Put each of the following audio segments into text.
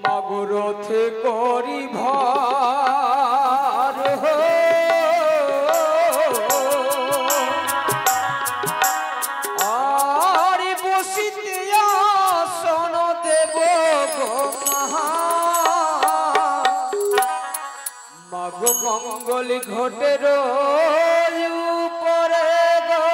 মাগো রথে করি ভার আর বসিতে আসন দেব গো মাগো মঙ্গল ঘটের উপরে গো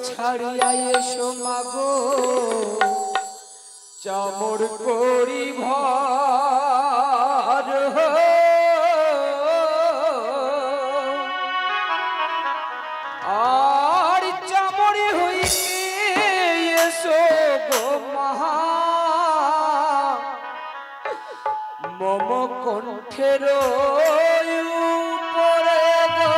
ছাড়িয়া এসো মাগো চামর করি ভার আর চামরে হইতে এসো গো মহা মম কণ্ঠের উপরে গো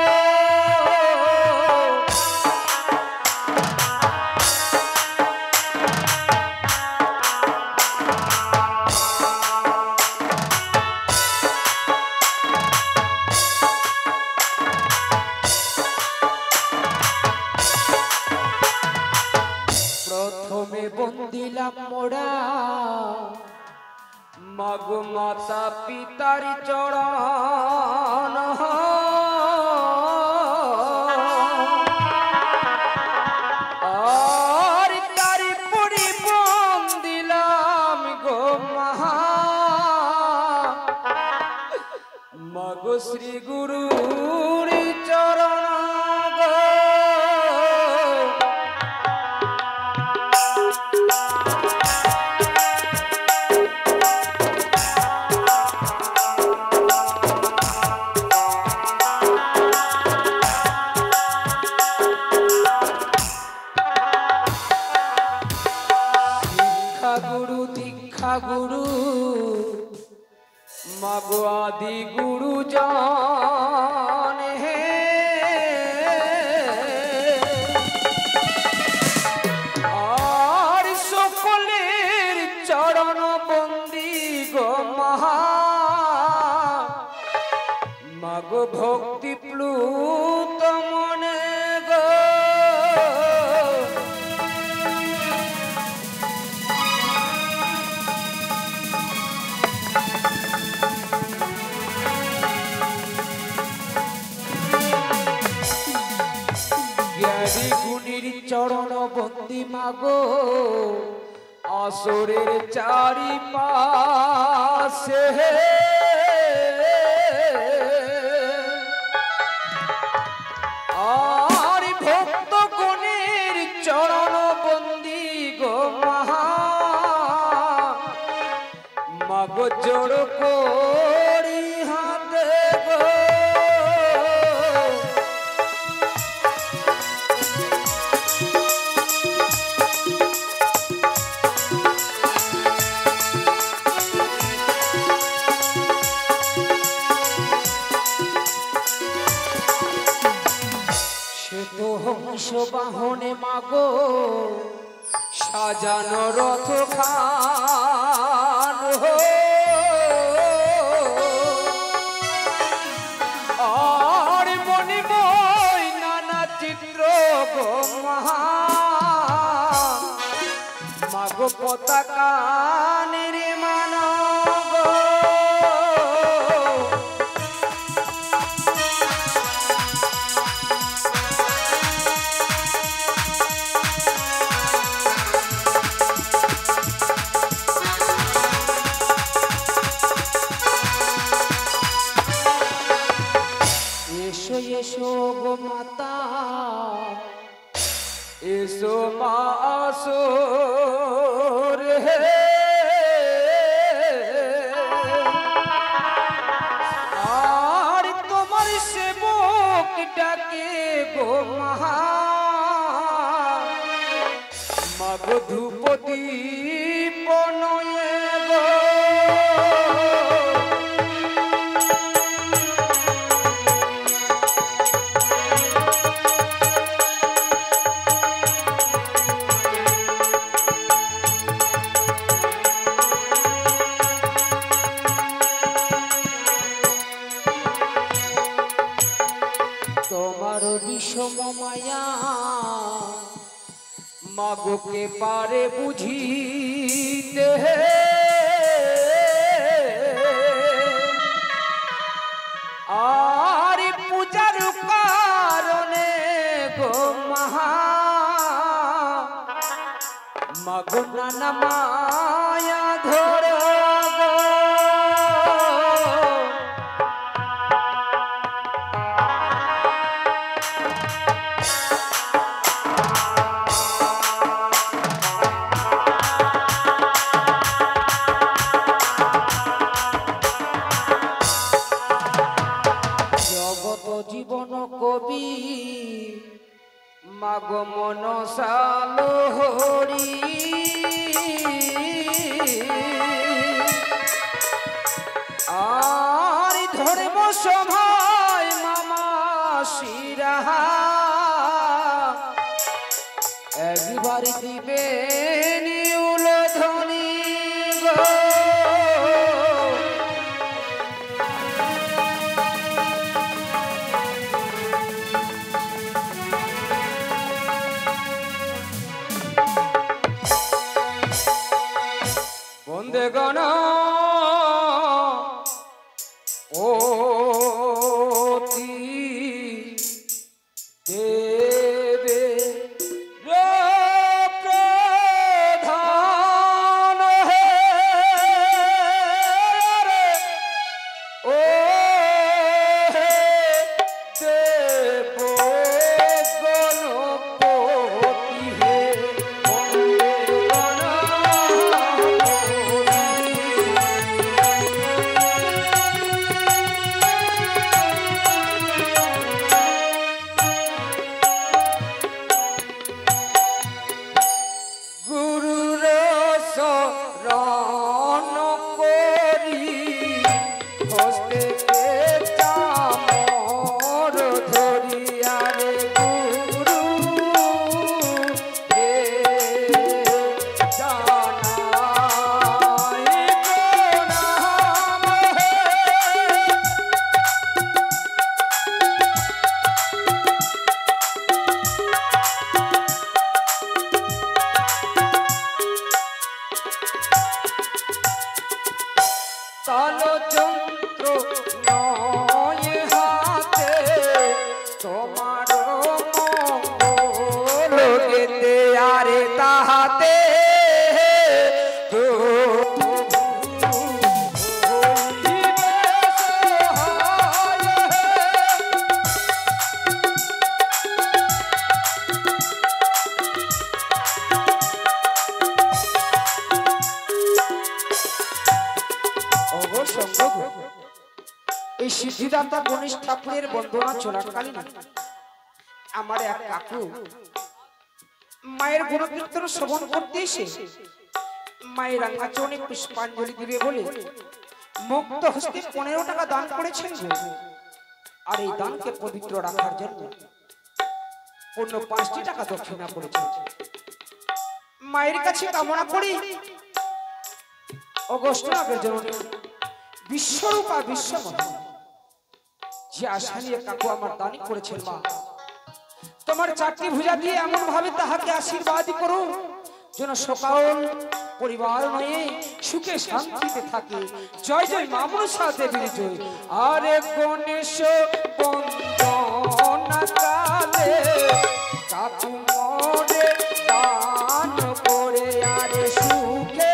প্রথমে বন্দিলাম মোরা মাগো মাতা পিতার চরণ আর তারি পরি বন্দিলাম গো মহা মাগো শ্রী গুরুর চরণ গুরু দীক্ষা গুরু মাগো আদি গুরু জান হে আর সকলের চরণ বন্দি গো মহা মাগো ভক্তি প্লুত মনে গো জ্ঞানী গুণীর চরণ বন্দি মাগো আসরের চারি পাশে আর ভক্ত গুণীর চরণ বন্দি গো মহা মাগো জোড় করি হাতে গো হংস বাহনে মাগো সাজানো রথ খান আর মণিময় নানা চিত্র গো মহা মাগো পতাকা নির্মাণ গো এসো গো মাতা এসো মা আসর হে আর তোমার সেবক ডাকে গো মহা মাগো ধূপ দীপ নয়ে গো মায়া মাগোকে পারে বুঝিতে আর পূজার কারণে গো মহা মাগো নানা মায়া ধরে জীবন কবি মাগো মনসা লোহরি আর ধর্ম সভায় মামা শিরা একবার দিবেন উলধনি গো বন্দেগণ অতি দেবে প্রধান হে ও হে দেব গণপতি হে তালযন্ত্র নয় হাতে তোমার মঙ্গল গেতে আরে তাহাতে এই সিদ্ধিদাতা গণেশ ঠাকুরের বন্দনা চলাকালীন আমার এক কাকু মায়ের গুণকীর্তন শ্রবণ করতে এসে মায়ের রাঙ্গাচরণে পুষ্পাঞ্জলি দিবে বলে মুক্ত হস্তে 15 টাকা দান করেছেন আর এই দানকে পবিত্র রাখার জন্য অন্য 5টি টাকা দক্ষিণা করেছেন। মায়ের কাছে কামনা করি অগস্টনাগের জননী বিশ্বরূপা বিশ্বমা যে আশা নিয়ে কাকু আমার দান করেছেন মা তোমার 4টি ভুজা দিয়ে এমন ভাবে তাহাকে আশীর্বাদ করো যেন সকল পরিবার নিয়ে সুখে শান্তিতে থাকে। জয় জয় মা মনসা দেবীর জয়। আরে গণেশ বন্দনা কালে কাকু মরে দান করে আরে সুখে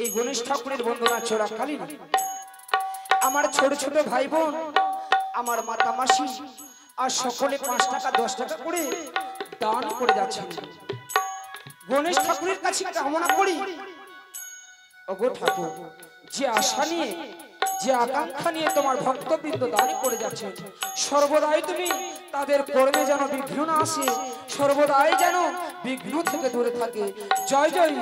এই গণেশ ঠাকুরের বন্দনা চোরাকালীন আমার ছোট ছোট ভাই বোন আমার মাতা মাসি আর সকলে 5 টাকা 10 টাকা করে দান করে যাচ্ছেন। গণেশ ঠাকুরের কাছে কামনা করি, ওগো ঠাকুর, যে আশা নিয়ে যে আকাঙ্ক্ষা নিয়ে তোমার ভক্তবৃন্দ দান করে যাচ্ছেন, সর্বদাই তুমি তাদের কর্মে যেন বিঘ্ন না আসে, সর্বদাই যেন বিঘ্ন থেকে দূরে থাকে। জয় জয়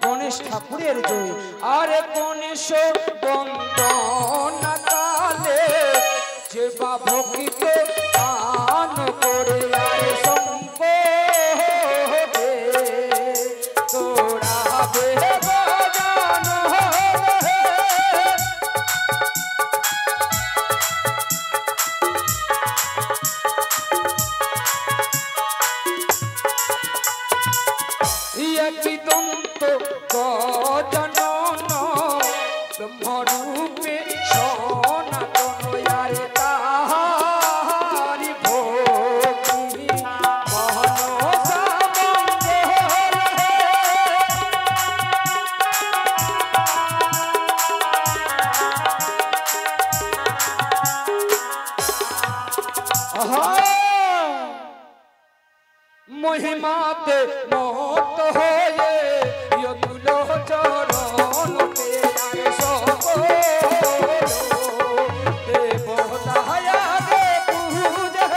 গণেশ ঠাকুরের জয়। আরে গণেশ বন্দনা কালে যে বা ভক্ত দান করে আরে সম্পদে তোরা বেবাজানো দন্ত গজানন ব্রহ্মরূপে সনাতন আরে তাহারি ভক্তি মনসা महिमाते मत होए यदुलो चरण तेरे सकलो देव दया दे पूजे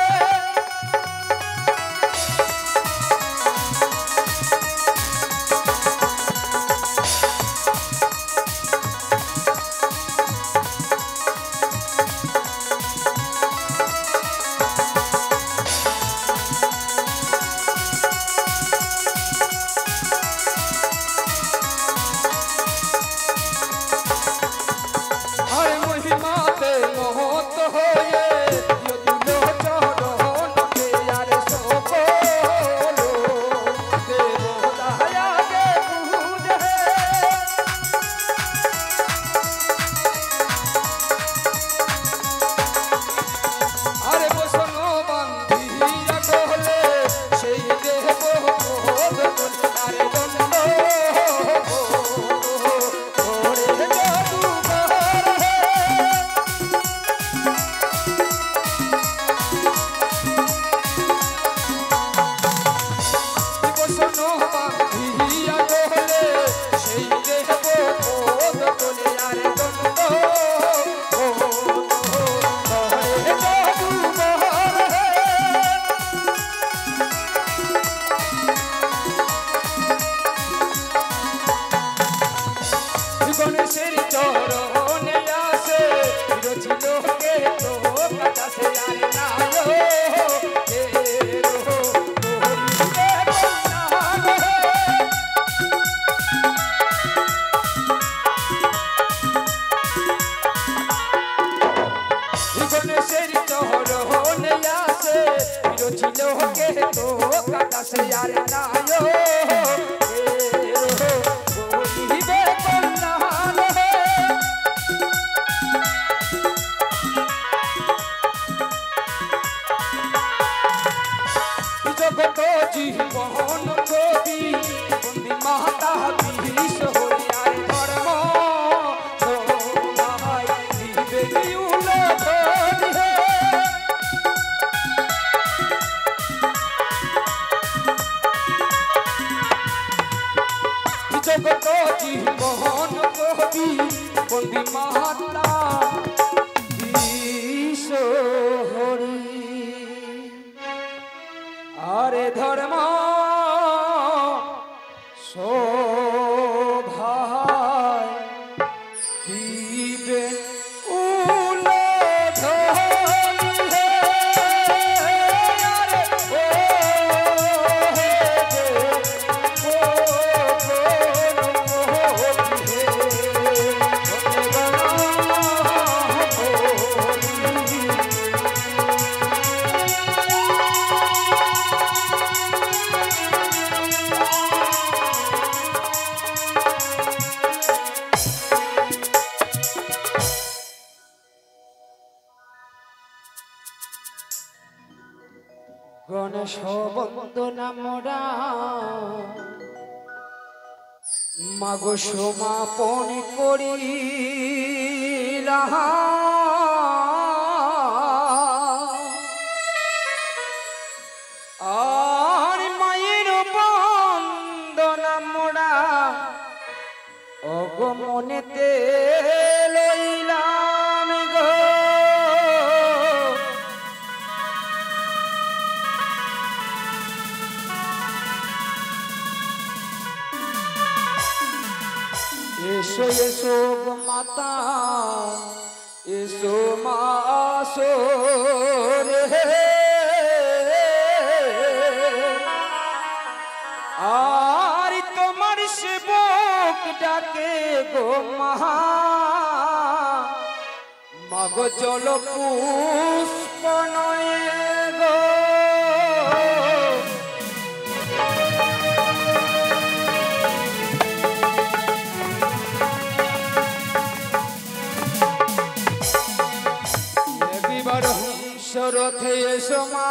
গণেশ বন্দনা মোরা মাগো সমাপন করি আর মায়ের বন্দনা মোরা অগমনেতে লইলাম গো এসো এসো গো মাতা এসো মাসো রে আর তোমার সেবক ডাকে গো মহা মাগো জল পুষ্প নয় গো রথে এসো মা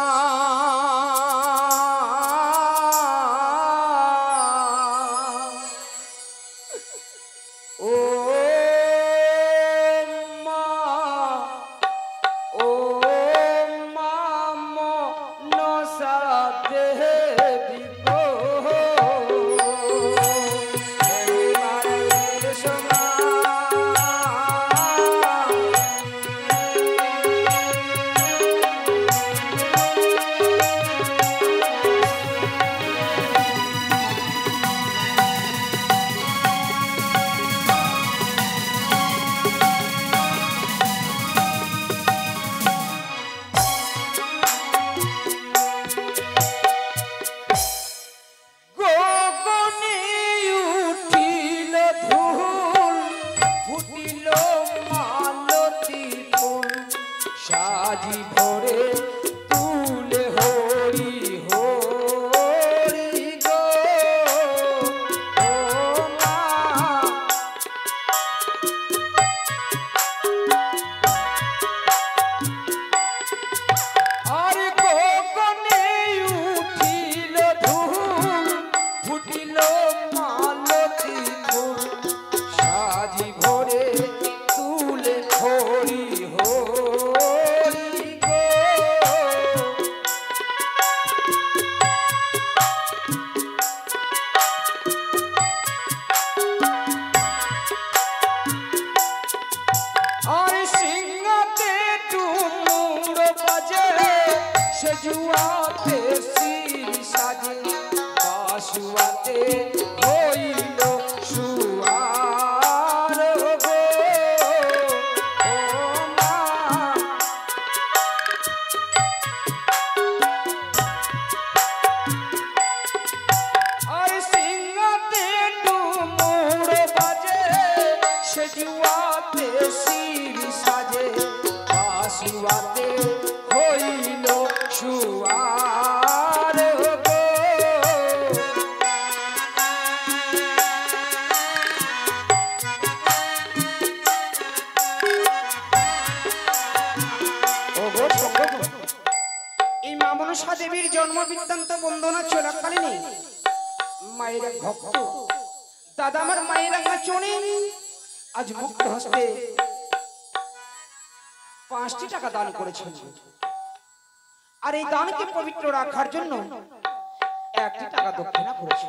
ও মা ও মা মনসা দেবী গো এসো মা সাজি ভরে তুলে হরি হরি গো ও মা আর গগনে উঠিল ধূল ফুটিল মালতী ফুল সাজি ভরে তুলে হরি जुआते सिर साजे बासुआते होइल सुआर गो ओ मा और सिंगाते डुमुर बाजे से जुआते सिर साजे बासुआते होइल सुआर गो এই মা মনসা দেবীর জন্ম বৃত্তান্ত বন্দনা চলাকালীন মায়ের এক ভক্ত দাদা আমার মায়ের একটা চনে আজ মুক্ত হস্তে 5টি টাকা দান করেছেন আর এই দানকে পবিত্র রাখার জন্য 1টি টাকা দক্ষিণা করেছে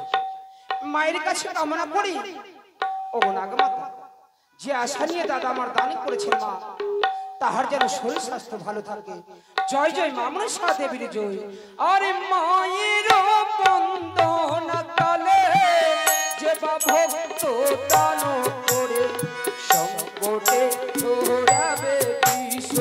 মায়ের কাছে কামনা করি ও নাগমাতা যে আশা নিয়ে দাদা আমার দান করেছেন মা তাহার যেন শরীর স্বাস্থ্য ভালো থাকে জয় জয় মা মনসা দেবীর জয় আরে মায়ের বন্দনা কালে যে ভক্ত দান করে সংকটে ধরাবে বিশ্ব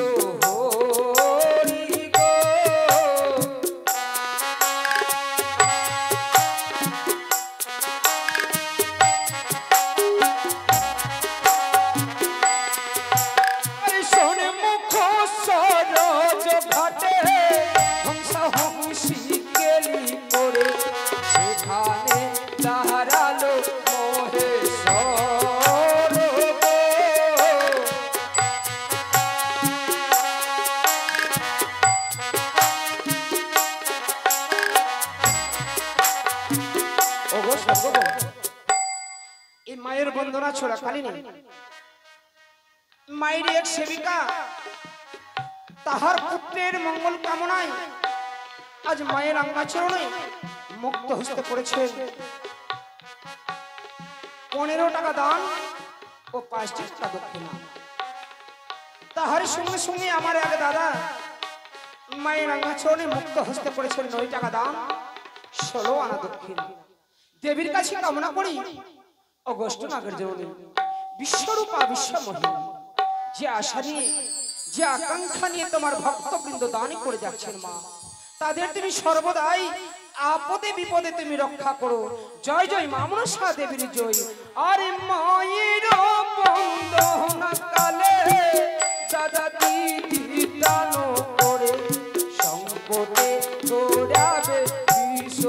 বন্দনা চলাকালীন মায়ের এক সেবিকা তাহার পুত্রের মঙ্গল কামনায় আজ মায়ের আঙ্গাচরণে মুক্ত হস্তে করেছেন 15 টাকা দান ও 5টি টাকা দক্ষিণা। তাহার সঙ্গে সঙ্গে আমার এক দাদা মায়ের আঙ্গাচরণে মুক্ত হস্তে করেছেন 9 টাকা দান 16 আনা দক্ষিণা। দেবীর কাছে কামনা করি অগস্ট নাগের জননী বিশ্বরূপা বিশ্বমহিমা যে আশা নিয়ে যে আকাঙ্ক্ষা নিয়ে তোমার ভক্তবৃন্দ দান করে যাচ্ছেন মা, তাদের তুমি সর্বদাই আপদে বিপদে তুমি রক্ষা করো। জয় জয় মা মনসা দেবীর জয়। আরে মায়ের বন্দনা কালে দাদা দিদি দান করে সংকটে দৌড়াবে বিশ্ব।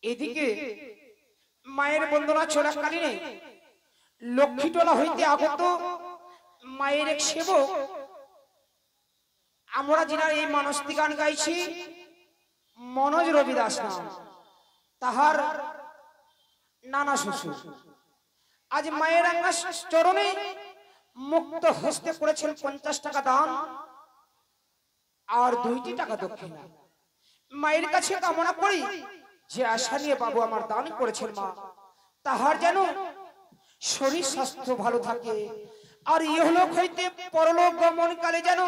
এদিকে মায়ের বন্দনা চলাকালীনে লক্ষ্মীটোলা হইতে আগত মায়ের এক সেবক, আমরা যিনার এই মানসী গান গাইছি মনোজ রবিদাস নাম, তাহার নানা শ্বশুর আজ মায়ের রাঙ্গা চরণে মুক্ত হস্তে করেছেন 50 টাকা দান আর 2টি টাকা দক্ষিণা। মায়ের কাছে কামনা করি যে আশা নিয়ে বাবু আমার দান করেছেন মা, তাহার যেন শরীর স্বাস্থ্য ভালো থাকে আর ইহলোক হইতে পরলোক গমন কালে যেন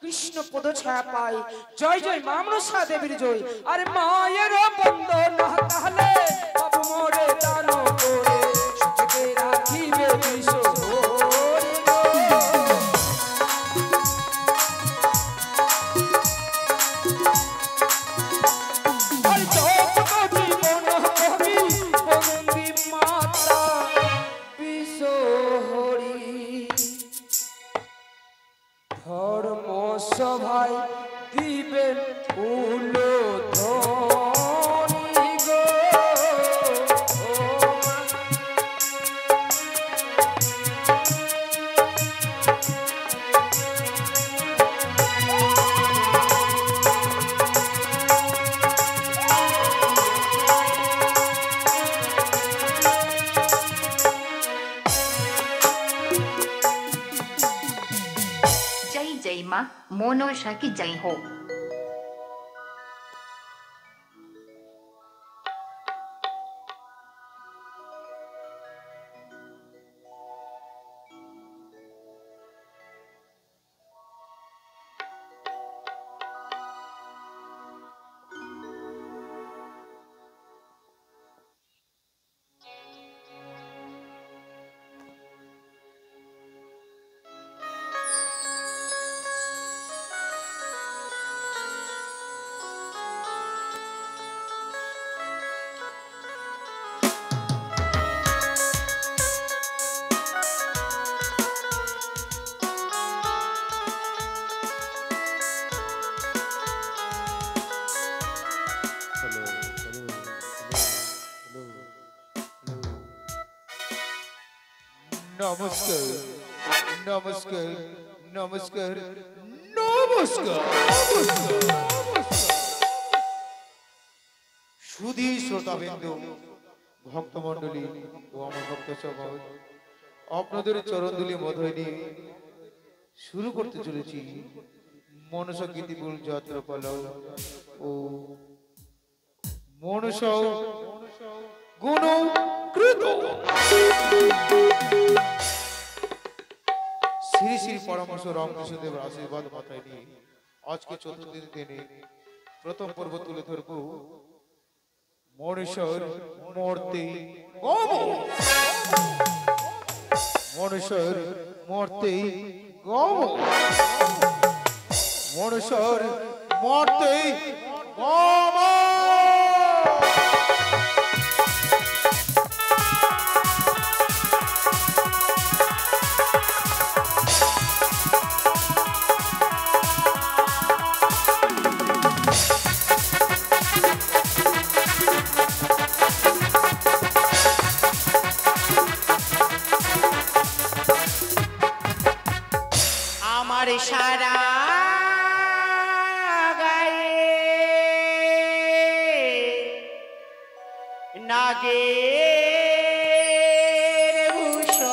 কৃষ্ণ পদ ছায়া পায়। জয় জয় মা মনসা দেবীর জয়। আর মায়ের বন্দনা তাহলে বাবু মোরে দান করে সুখে রাখিবে বিশ্ব। সভাই দিবেন উলো ধনি গো, जय माँ मोनोषा की जय हो। নমস্কার নমস্কার নমস্কার নমস্কার। সুধী শ্রোতাবৃন্দ, ভক্তমণ্ডলী ও আমার ভক্ত সমাজ, আপনাদের চরণধুলি মধ্যে নিয়ে শুরু করতে চলেছি মনসা গীতিকুল যাত্রাপালা ও মনসা গুণকৃত। শ্রী শ্রী পরামর্শ রামকৃষ্ণদেবের আশীর্বাদ মাথায় নিয়ে আজকে চতুর্থ দিনে প্রথম পর্ব তুলে ধরব মনসার মূর্তি গম। মনসার মূর্তি গম। মনসার মূর্তি গম। সারা গায়ে নাগের ভূষণ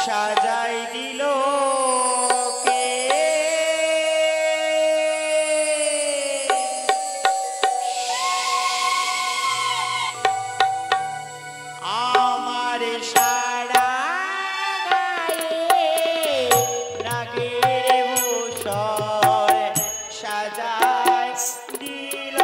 সাজাই দিল কে। আমার সারা সাজায় দিল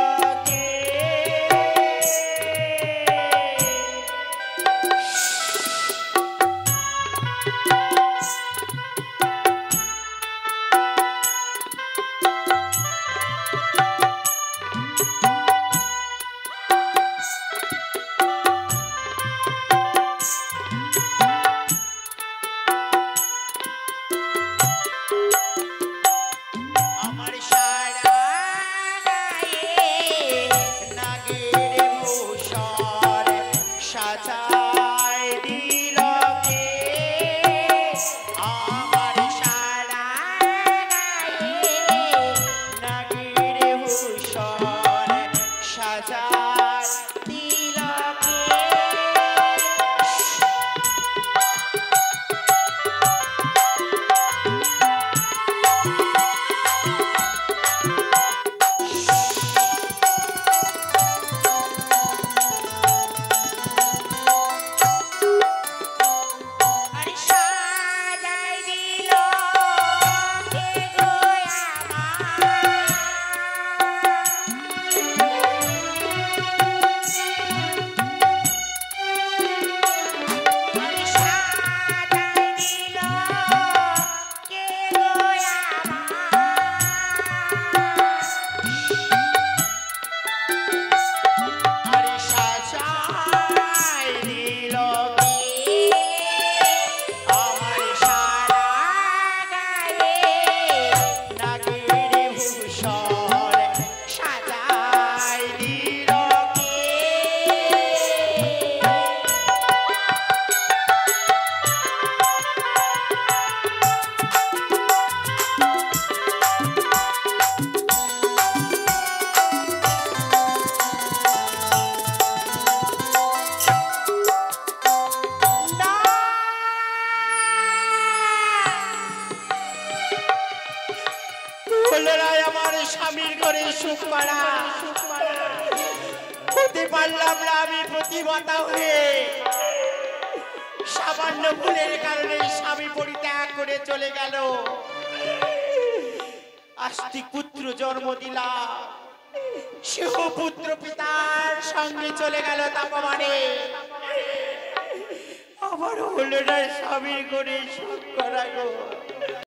হলো না আমার স্বামীর ঘরে সুখ করা, হতে পারলাম না আমি প্রতিমাতা হয়ে। সামান্য ভুলের কারণে স্বামী পরিত্যাগ করে চলে গেল। আস্তিক পুত্র জন্ম দিলাম, সেও পুত্র পিতার সঙ্গে চলে গেল তাপমানে। আমার হলো না স্বামীর ঘরে সুখ করা গো।